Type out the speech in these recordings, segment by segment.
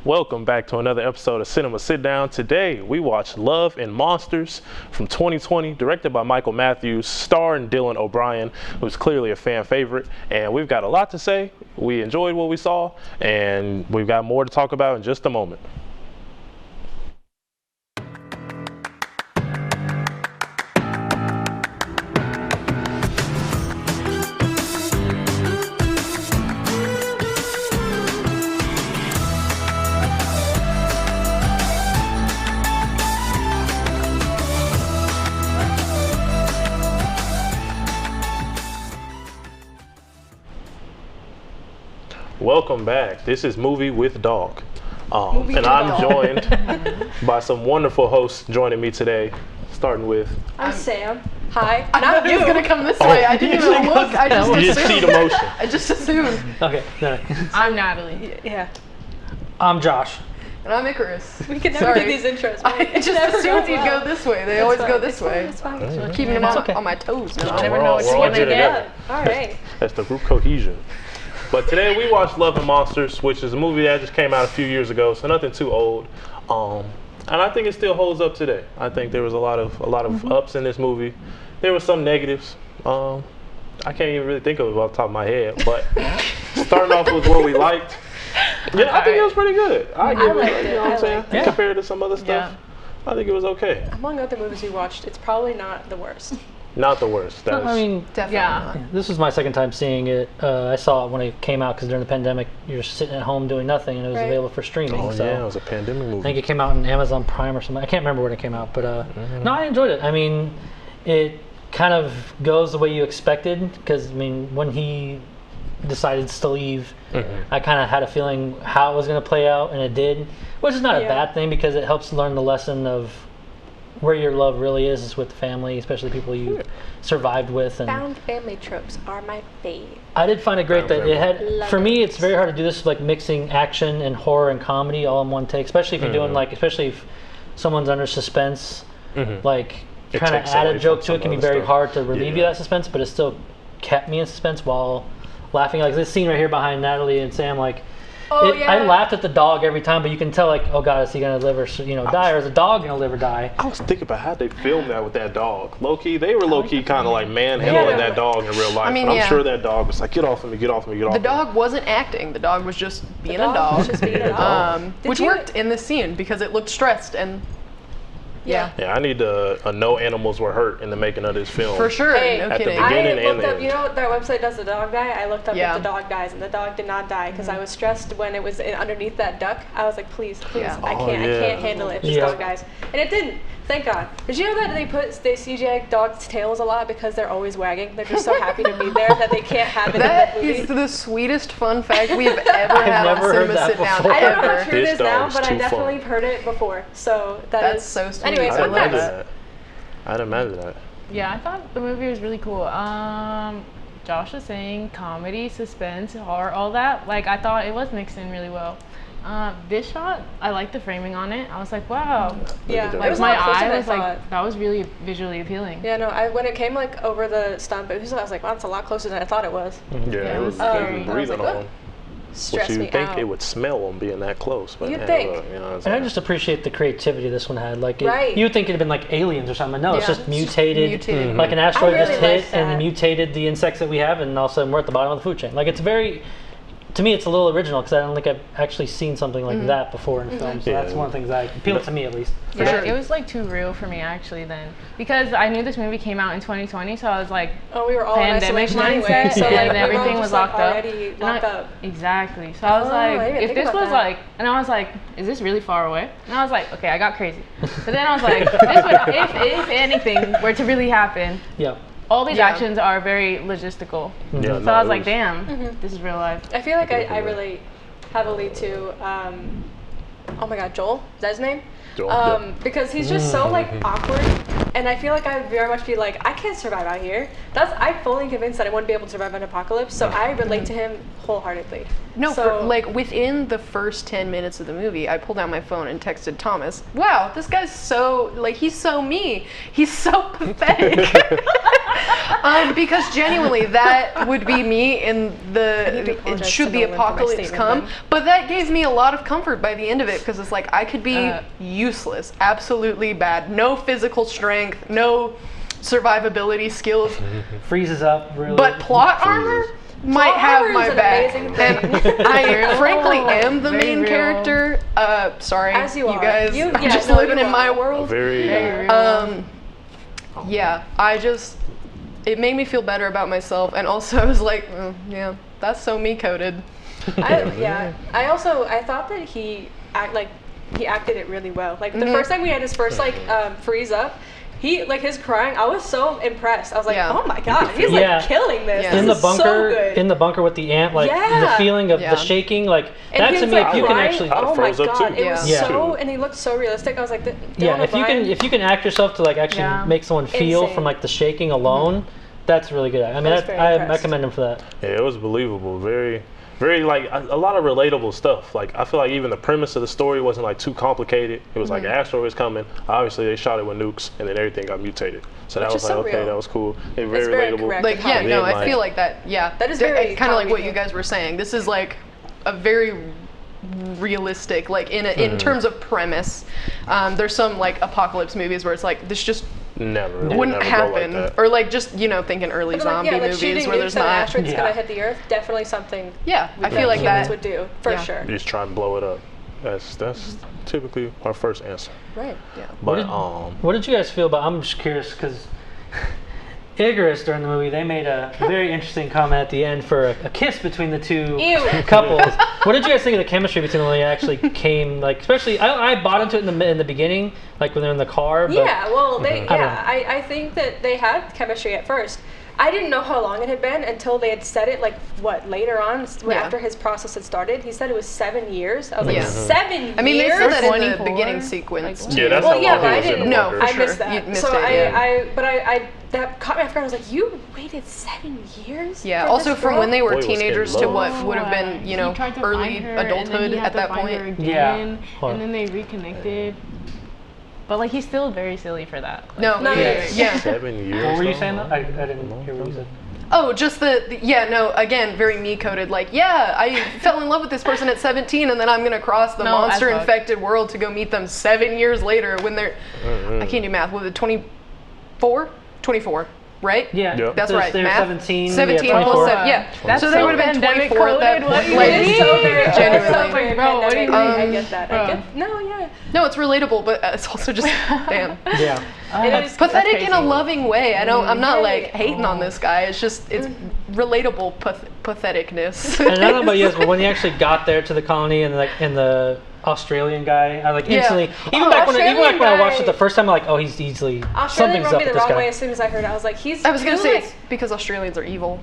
Welcome back to another episode of Cinema Sitdown. Today we watch Love and Monsters from 2020, directed by Michael Matthews, starring Dylan O'Brien, who's clearly a fan favorite. And we've got a lot to say. We enjoyed what we saw, and we've got more to talk about in just a moment. Welcome back. This is Movie with Dog. And I'm joined by some wonderful hosts joining me today, starting with... I'm Sam. Hi. I thought he was going to come this way. I didn't even look. I just assumed. You just see the motion. I just assumed. Okay. No. I'm Natalie. Yeah. I'm Josh. And I'm Icarus. We can never do these intros. I just assumed you'd go this way. They always go this way. It's fine. So I'm keeping them on my toes now. I never know what you're going to get. All right. That's the group cohesion. But today we watched Love and Monsters, which is a movie that just came out a few years ago, so nothing too old. And I think it still holds up today. I think there was a lot of ups in this movie. There were some negatives. I can't even really think of it off the top of my head. But starting off with what we liked, I think it was pretty good. I give it, you know what I'm saying? Yeah. Compared to some other stuff, I think it was okay. Among other movies we watched, it's probably not the worst. Not the worst. I mean, Definitely not. This was my second time seeing it. I saw it when it came out because during the pandemic, you're sitting at home doing nothing, and it was available for streaming. Oh so yeah, it was a pandemic movie. I think it came out on Amazon Prime or something. I can't remember when it came out, but no, I enjoyed it. I mean, it kind of goes the way you expected because I mean, when he decided to leave, I kind of had a feeling how it was going to play out, and it did, which is not a bad thing because it helps learn the lesson of where your love really is with the family, especially people you survived with. And Found family tropes are my fave. I did find it great that it had, for me, it's very hard to do this, like mixing action and horror and comedy all in one take, especially if you're doing especially if someone's under suspense, like trying to add a joke to it can be very hard to relieve you of that suspense, but it still kept me in suspense while laughing. Like this scene right here behind Natalie and Sam, like, I laughed at the dog every time, but you can tell, like, oh god, is he gonna live or die, or is the dog gonna live or die? I was thinking about how they filmed that with that dog. Low key, they were low key kind of like manhandling that dog in real life. I mean, I'm sure that dog was like, get off of me, get off of me, get off. The dog wasn't acting. The dog was just being a dog. Which worked in this scene because it looked stressed and. Yeah, I need a no animals were hurt in the making of this film. For sure, hey, no at kidding. the beginning I and looked the up, end. you know what their website does, the dog die? I looked up if the dog dies, and the dog did not die because I was stressed when it was underneath that duck. I was like, please, I can't handle it if this dog dies. And it didn't. Thank God. Did you know that they CGI dogs' tails a lot because they're always wagging? They're just so happy to be there that they can't have it That in the movie. is the sweetest fun fact we've ever had on Cinema Sitdown. I don't know how true it This is now, dog's but I too definitely fun. heard it before. So That's so sweet. Anyway, I fun didn't imagine facts. that. I didn't imagine that. Yeah, I thought the movie was really cool. Josh was saying comedy, suspense, horror, all that. Like, I thought it was mixed in really well. This shot, I liked the framing on it. I was like, wow. Yeah, Like, it Like was a my lot closer eye than I was like, thought. that was really visually appealing. Yeah, no, when it came like over the stump, I was like, wow, that's a lot closer than I thought it was. Yeah, it was scary. breathing I was like, on. Stressed Which me you think out. it would smell them being that close, but You'd think. You know what I'm And saying? I just appreciate the creativity this one had. Like, Right. you would think it'd been like aliens or something. No, it's Yeah. just mutated. Like an asteroid I just really hit liked and that. mutated the insects that we have, and all of a sudden we're at the bottom of the food chain. Like, it's very, to me, it's a little original because I don't think I've actually seen something like that before in film. So that's one of the things that appealed to me, at least. Yeah, it was like too real for me actually then. Because I knew this movie came out in 2020, so I was like, Oh, we were all in pandemic isolation anyway, mindset, so like, and we were all everything just, was like, locked up. already And locked up. Exactly. So I was I didn't like, even if think this about was that. like, and I was like, is this really far away? And I was like, okay, I got crazy. But then I was like, this would, if anything were to really happen, Yeah. all these actions are very logistical. Yeah, So no, I was it like, damn, this is real life. I feel like I relate heavily to, oh my God, Joel? Is that his name? Joel, Because he's just so like awkward, and I feel like I would very much be like, I can't survive out here. I'm fully convinced that I wouldn't be able to survive an apocalypse, so I relate to him wholeheartedly. No, so, like within the first 10 minutes of the movie, I pulled out my phone and texted Thomas, wow, this guy's so, like, he's so me. He's so pathetic. Because genuinely, that would be me in should the apocalypse come. But that gave me a lot of comfort by the end of it, because it's like I could be useless, absolutely bad, no physical strength, no survivability skills, freezes up really. But plot armor might have my back. And I frankly am the main character. Sorry, as you guys. I'm just living in my world. Very yeah, it made me feel better about myself, and also I was like, yeah, that's so me coded. I thought that he acted it really well. Like the first time we had his first freeze up, his crying, I was so impressed. I was like, oh my god, he's like killing this. Yeah. In the bunker with the ant, the feeling of the shaking, that to me, if you can actually, oh my god, it was so, and he looked so realistic. I was like, if you can act yourself to actually make someone feel from the shaking alone, that's really good. I mean, I commend him for that. Yeah, it was believable. Very, very a lot of relatable stuff. I feel like even the premise of the story wasn't too complicated. It was like an asteroid was coming. Obviously, they shot it with nukes, and then everything got mutated. So that was okay, that was cool. It was very relatable. I feel like that. Yeah, that is very kind of like what you guys were saying. This is a very realistic, in terms of premise. There's some apocalypse movies where it's this just wouldn't happen, or just thinking early zombie movies where there's not asteroids gonna hit the earth. Definitely something. Yeah, I feel like that would do for sure. You just try and blow it up. That's typically our first answer. Right. Yeah. But what did you guys feel about? I'm just curious because Icarus during the movie, they made a very interesting comment at the end for a kiss between the two couples. What did you guys think of the chemistry between them when they actually came? Especially, I bought into it in the beginning, when they're in the car. But, I think that they had chemistry at first. I didn't know how long it had been until they had said it, later on, after his process had started. He said it was 7 years. I was like, 7 years? I mean, they said that in the beginning sequence. Yeah, that's how long he was in the bunker. I missed that. That caught me off guard. I was like, you waited 7 years? Yeah, also from when they were teenagers to what would have been, early adulthood at that point. And then they reconnected. But he's still very silly for that. 7 years. What were you saying though? I didn't hear what you said. Oh, just again, very me coded. I fell in love with this person at 17, and then I'm gonna cross the monster-infected world to go meet them 7 years later when they're, I can't do math. Was it 24? 24. Right? Yeah. Yep. That's right. They're math. 17. 17 plus 7. Yeah. That's so they would have been 24 at that point. Genuinely. Bro, what do you mean? I get that. No, it's relatable, but it's also just, damn. Yeah. It is pathetic in a loving way. I'm not hating on this guy. It's just, it's relatable patheticness. And I don't know about you guys, but when he actually got there to the colony and the Australian guy, I instantly, even when I watched it the first time, I'm like, oh, he's easily, something's up with this guy. Australian rubbed me the wrong way as soon as I heard it. I was like, I was going to say, it's because Australians are evil.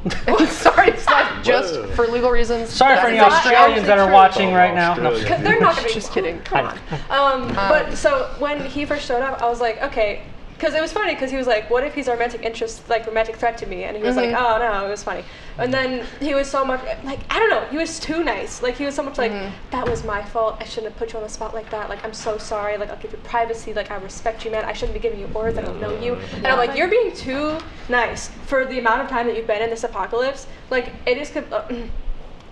Sorry, it's not just for legal reasons. Sorry for any Australians that are watching right now. Because they're not going to be. Just kidding. Come on. But so when he first showed up, I was like, okay. Because it was funny, because he was like, what if he's a romantic interest, romantic threat to me? And he was like, oh, no, it was funny. And then he was so much, I don't know, he was too nice. He was so much that was my fault. I shouldn't have put you on the spot like that. I'm so sorry. I'll give you privacy. I respect you, man. I shouldn't be giving you orders. I don't know you. And I'm like, you're being too nice for the amount of time that you've been in this apocalypse. It is,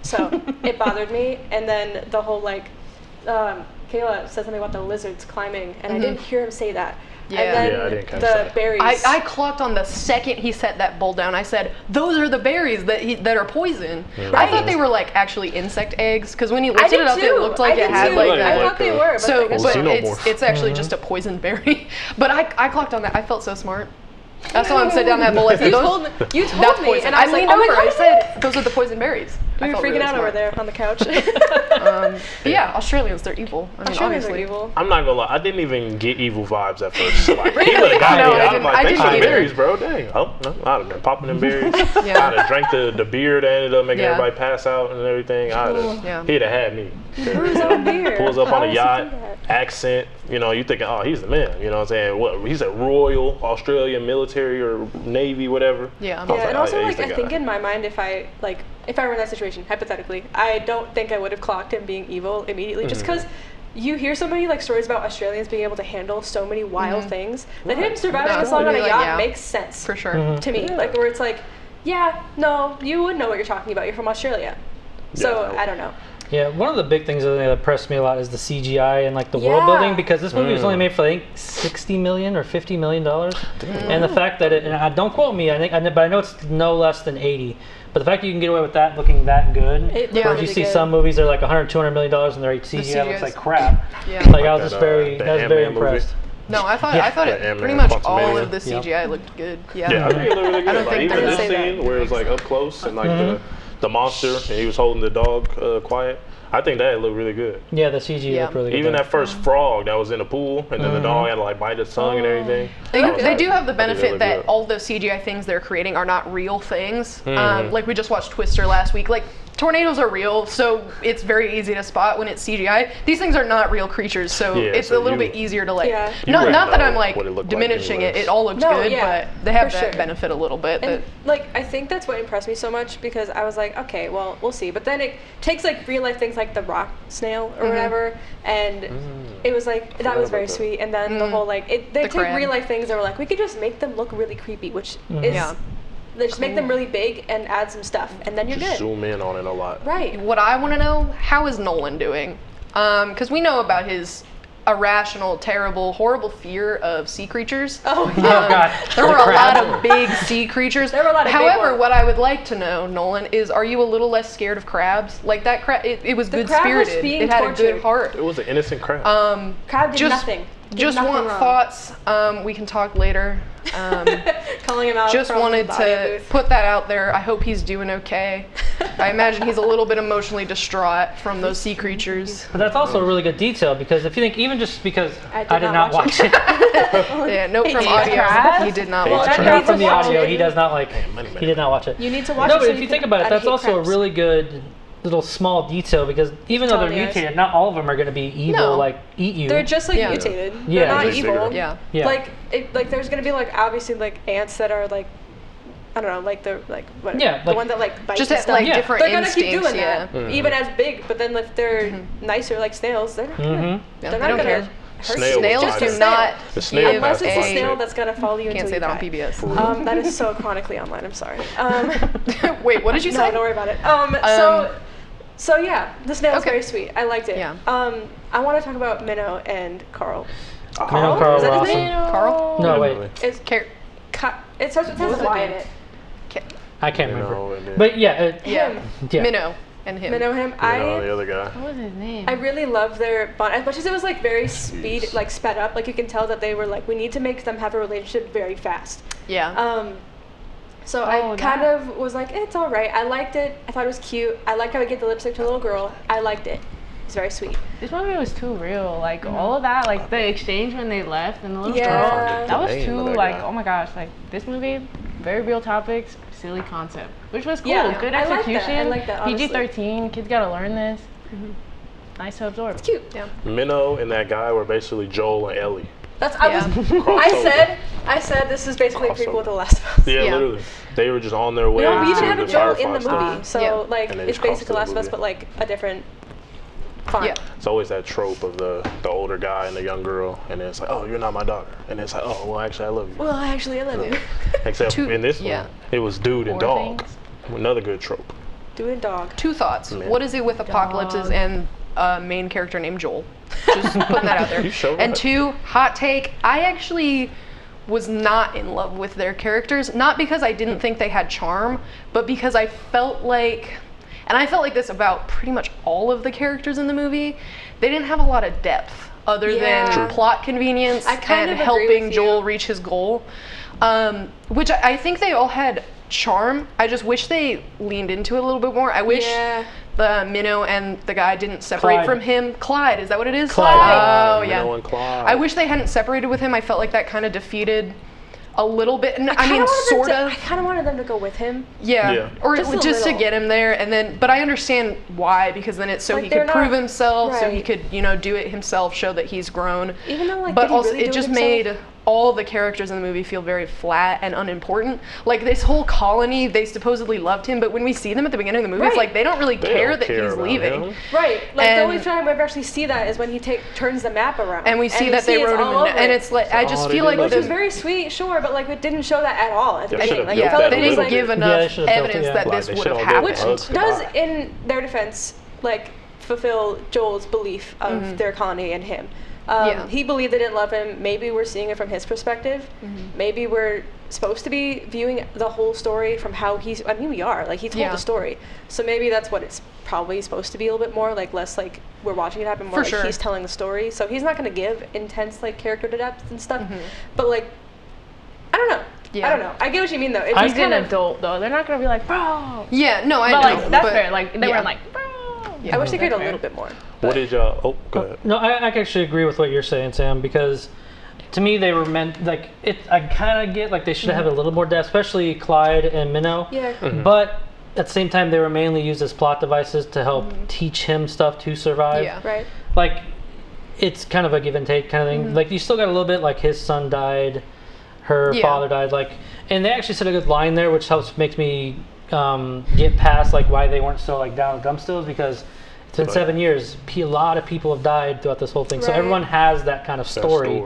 so it bothered me. And then the whole, Kayla said something about the lizards climbing, and I didn't hear him say that. Yeah. And then I didn't catch the that. berries. I clocked on the second he set that bowl down. I said, those are the berries that are poison. Right. I thought they were actually insect eggs, because when he lifted it up, it looked like it had I thought they were, but it's actually just a poison berry. But I clocked on that. I felt so smart. That's why I'm set down that bowl. I said, you told me, and I leaned over. I said, those are the poison berries. We were freaking out over there on the couch. But yeah, Australians, they're evil. Australians are evil. I'm not gonna lie, I didn't even get evil vibes at first. He would have got me. I was like, they shot berries, bro. Dang. Oh, no, I'd have been popping them berries. I'd have drank the beer that ended up making everybody pass out and everything. He'd have had me. Pulls up on a yacht, accent. You thinking, oh, he's the man. You know what I'm saying? What? He's a Royal Australian military or Navy, whatever. Yeah. And also, I think in my mind, if I were in that situation, hypothetically, I don't think I would have clocked him being evil immediately, just because you hear so many like stories about Australians being able to handle so many wild things that him surviving this long on a yacht makes sense for sure to me. Like where it's like, yeah, no, you would know what you're talking about. You're from Australia, so I don't know. Yeah, one of the big things that impressed me a lot is the CGI and like the world building, because this movie was only made for I think $60 million or $50 million, and the fact that don't quote me, but I know it's no less than 80. But the fact that you can get away with that looking that good, whereas you see some movies they're like $100, $200 million and their CGI looks like crap. Like I was just very impressed. No, I thought it pretty much all of the CGI looked good. Yeah, I think it looked really good. I don't think even this scene where it was like up close and like the monster and he was holding the dog quiet. I think that looked really good. Yeah, the CG looked really good. Even that first frog that was in the pool, and then the dog had to like bite his tongue and everything. They do have the benefit that all the CGI things they're creating are not real things. Like we just watched Twister last week. Like tornadoes are real, so it's very easy to spot when it's CGI. These things are not real creatures, so it's a little bit easier to like. Not that I'm like diminishing it. It all looks good, but they have that benefit a little bit. And like I think that's what impressed me so much, because I was like, okay, well we'll see. But then it takes like real life things like the rock snail or whatever, and it was like that was very sweet. And then the whole like they take real life things and were like, we could just make them look really creepy, which is. They just make them really big and add some stuff, and then you're good. Zoom in on it a lot. Right. What I want to know, how is Nolan doing? Because we know about his irrational, terrible, horrible fear of sea creatures. Oh God. There were a lot of big sea creatures. There were a lot of However, big what I would like to know, Nolan, is are you a little less scared of crabs? Like that crab, it was good spirited. It had a good heart. It was an innocent crab. Crab did nothing. Just want thoughts. We can talk later. Calling him out. Just wanted to put that out there. I hope he's doing okay. I imagine he's a little bit emotionally distraught from those sea creatures. But that's also a really good detail, because if you think, even just because I did not watch it. Yeah, note from audio. He did not watch it. Note from the audio. He does not like. He did not watch it. You need to watch it. No, but if you think about it, that's also a really good little small detail, because even though they're mutated, not all of them are going to be evil, like eat you. They're just like mutated. They're not evil. Yeah. Like there's going to be like obviously like ants that are like, I don't know, like the the one that like bites just and stuff. like different they're instincts. They're gonna keep doing that, even as big. But then if they're nicer like snails, they're not gonna. They're not gonna. Snails do not. Unless it's a snail that's gonna follow you. Can't say that on PBS. That is so chronically online. I'm sorry. Wait, what did you say? No, don't worry about it. So yeah, the snail's very sweet. I liked it. Yeah. I want to talk about Minnow and Carl. Minnow, Carl, is that his awesome. name? Carl? No, wait. It starts with a Y in it. I can't remember. But yeah. Minnow and him. Minnow and him. The other guy. What was his name? I really loved their bond. As much as it was like very sped up, like you can tell that they were like, we need to make them have a relationship very fast. Yeah. So I kind of was like, it's all right. I liked it. I thought it was cute. I liked how he gave the lipstick to a little girl. I liked it. It's very sweet. This movie was too real. Like all of that, like the exchange when they left and the little girl, Yeah. that was too like, oh my gosh, like this movie, very real topics, silly concept, which was cool. Yeah, good I like that. execution. I like that, honestly. PG-13, kids gotta learn this. Nice to absorb. It's cute. Yeah. Minnow and that guy were basically Joel and Ellie. I said this is basically a prequel to The Last of Us. Yeah, literally. They were just on their way. We even have a Joel in the Firefly movie, stuff. so like And they it's just crossed basically to Last of the Us, movie. but like a different farm. Yeah. It's always that trope of the older guy and the young girl, and then it's like, oh, you're not my daughter, and it's like, oh, well, actually, I love you. Well, actually, I love you. Except in this one, it was dude and dog. Another good trope. Dude and dog. 2 thoughts. What is it with apocalypses and a main character named Joel? Just putting that out there. You sure? And 2, hot take. I actually was not in love with their characters, not because I didn't think they had charm, but because I felt like, and I felt like this about pretty much all of the characters in the movie, they didn't have a lot of depth other than plot convenience and helping Joel reach his goal, which I think they all had charm. I just wish they leaned into it a little bit more. I wish the Minnow and the guy didn't separate from him. Clyde, is that what it is? Clyde. Oh, yeah. Minnow and Clyde. I wish they hadn't separated with him. I felt like that kind of defeated a little bit. I mean, sort of. I kind of wanted them to go with him. Yeah. Or just to get him there, and then. But I understand why, because then it's so he could prove himself, so he could, do it himself, show that he's grown. Even though, like, but also it just made all the characters in the movie feel very flat and unimportant. Like this whole colony, they supposedly loved him, but when we see them at the beginning of the movie, it's like they don't really care that he's leaving. Him. Right. Like the only time we ever actually see that is when he turns the map around. And we see that they wrote him, and it's like I just feel like which was very sweet, sure, but like it didn't show that at all at the beginning. Like, they didn't give enough evidence that this would have happened. Which does, in their defense, like fulfill Joel's belief of their colony and him. He believed they didn't love him. Maybe we're seeing it from his perspective. Maybe we're supposed to be viewing the whole story from how I mean, we are. Like, he told the story. So maybe that's what it's probably supposed to be a little bit more. Like, less like we're watching it happen, more like he's telling the story. So he's not going to give intense, like, character depth and stuff. But, like, I don't know. I don't know. I get what you mean, though. He's an adult, though. They're not going to be like, bro. Yeah, no, I know. Like, that's fair. Like, they weren't like, bro. I wish they cared a little bit more. What did y'all? Oh, go ahead. No, I actually agree with what you're saying, Sam, because to me they were meant like it. I kind of get like they should have a little more depth, especially Clyde and Minnow. Yeah. But at the same time, they were mainly used as plot devices to help teach him stuff to survive. Yeah. Right. Like it's kind of a give and take kind of thing. Like you still got a little bit like his son died, her father died, like, and they actually said a good line there, which makes me get past like why they weren't so like down with gum stills, because it's been 7 years. A lot of people have died throughout this whole thing, so everyone has that kind of story,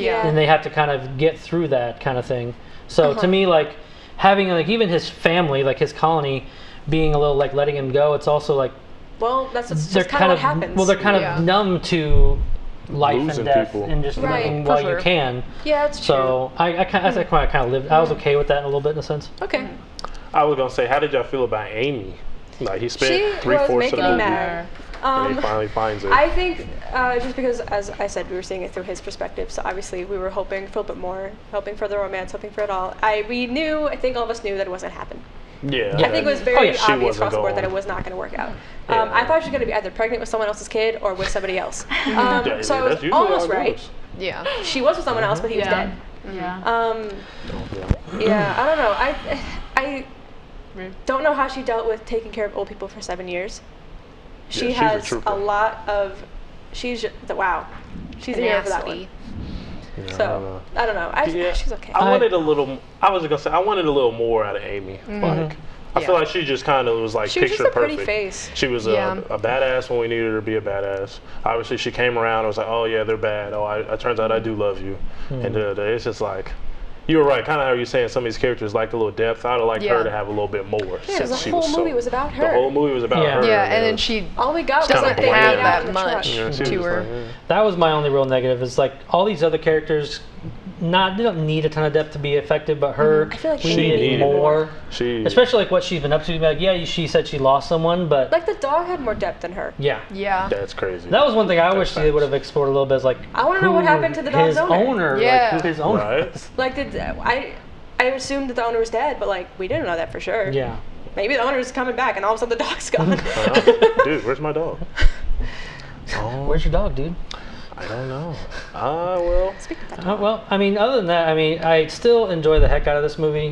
and they have to kind of get through that kind of thing. So to me, like having like even his family, like his colony, being a little like letting him go, it's also like, well, that's just kind of what happens. Well, they're kind of numb to life losing and death people. and just living while you can. Yeah, that's true. So I kind of lived. I was okay with that in a little bit in a sense. Okay. I was gonna say, how did y'all feel about Amy? Like he spent 3/4 of the movie, mad. and he finally finds it. I think just because, as I said, we were seeing it through his perspective, so obviously we were hoping for a little bit more, hoping for the romance, hoping for it all. I think all of us knew that it wasn't happening. Yeah. I think it was very obvious across the board going. that it was not going to work out. I thought she was going to be either pregnant with someone else's kid or with somebody else. So I was almost right. Yeah. She was with someone else, but he was dead. Yeah. Yeah, I don't know. I don't know how she dealt with taking care of old people for 7 years. She has a lot of. She's a hero for that one. Yeah, so I don't know. She's okay. I wanted a little. I was gonna say I wanted a little more out of Amy. Like I feel like she just kind of was like she was picture just a perfect. Pretty face. She was a badass when we needed her to be a badass. Obviously, she came around. I was like, oh yeah, they're bad. Oh, it turns out I do love you. And it's just like. You were right, kind of how you're saying some of these characters like a little depth. I'd have liked her to have a little bit more. Yeah, the whole movie was about her. The whole movie was about her. Yeah, and then she all we got doesn't was like have that much to her. That was my only real negative. Is like all these other characters, they don't need a ton of depth to be effective, but her, I feel like we needed more. Especially like what she's been up to. Like, she said she lost someone, but like the dog had more depth than her. Yeah. That's crazy. That was one thing I wish they would have explored a little bit. Is like I want to know what happened to the dog's owner. Yeah. Like, who his owner was. Like I assumed that the owner was dead, but like we didn't know that for sure. Yeah. Maybe the owner's coming back, and all of a sudden the dog's gone. Dude, where's my dog? Where's your dog, dude? I don't know. Well. Speaking of that well, I mean, other than that, I mean, I still enjoy the heck out of this movie.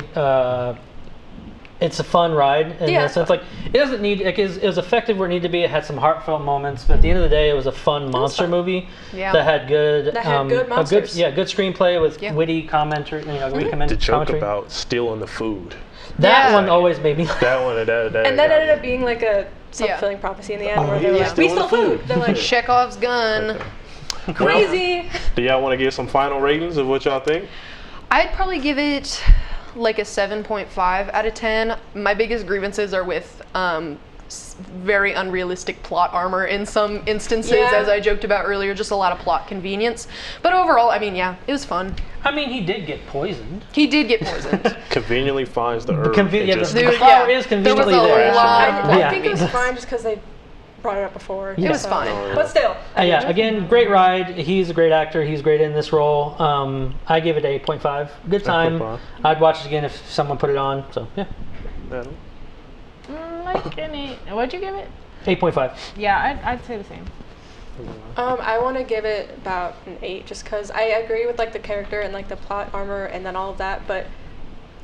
It's a fun ride in that sense. Like, it doesn't need. It was effective where it needed to be. It had some heartfelt moments, but at the end of the day, it was a fun monster movie that had good. That had good monsters. Good screenplay with witty commentary. The joke about stealing the food. That one always made me laugh. That one. and that ended up being like a self-fulfilling prophecy in the end, where they're like, "We stole food." They're like, Chekhov's gun. Okay. Crazy. Well, do y'all want to give some final ratings of what y'all think? I'd probably give it like a 7.5 out of 10. My biggest grievances are with very unrealistic plot armor in some instances, as I joked about earlier, just a lot of plot convenience. But overall, I mean, it was fun. I mean, he did get poisoned. He did get poisoned. Conveniently finds the herb. The flower is conveniently there. I think it was fine just because they brought it up before. It was fine. But still. Again, great ride. He's a great actor. He's great in this role. I give it 8.5. Good time. I'd watch it again if someone put it on. So, yeah. Adam? Like any. What'd you give it? 8.5. Yeah, I'd say the same. I want to give it about an 8 just because I agree with like the character and like the plot armor and then all of that, but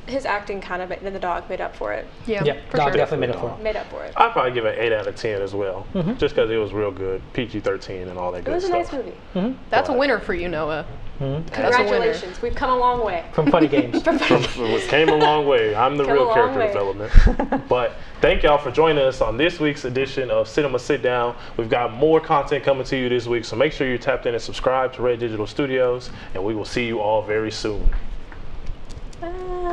his acting kind of in the dog made up for it. Yeah, for dog sure. definitely made up for it. Made up for it. I'd probably give it an 8 out of 10 as well, just because it was real good, PG-13 and all that good stuff. It was a nice movie. That's a winner for you, Noah. Congratulations, we've come a long way. From Funny Games. It came a long way. I'm the real character development. But thank y'all for joining us on this week's edition of Cinema Sit Down. We've got more content coming to you this week, so make sure you're tapped in and subscribe to Red Digital Studios, and we will see you all very soon. Bye.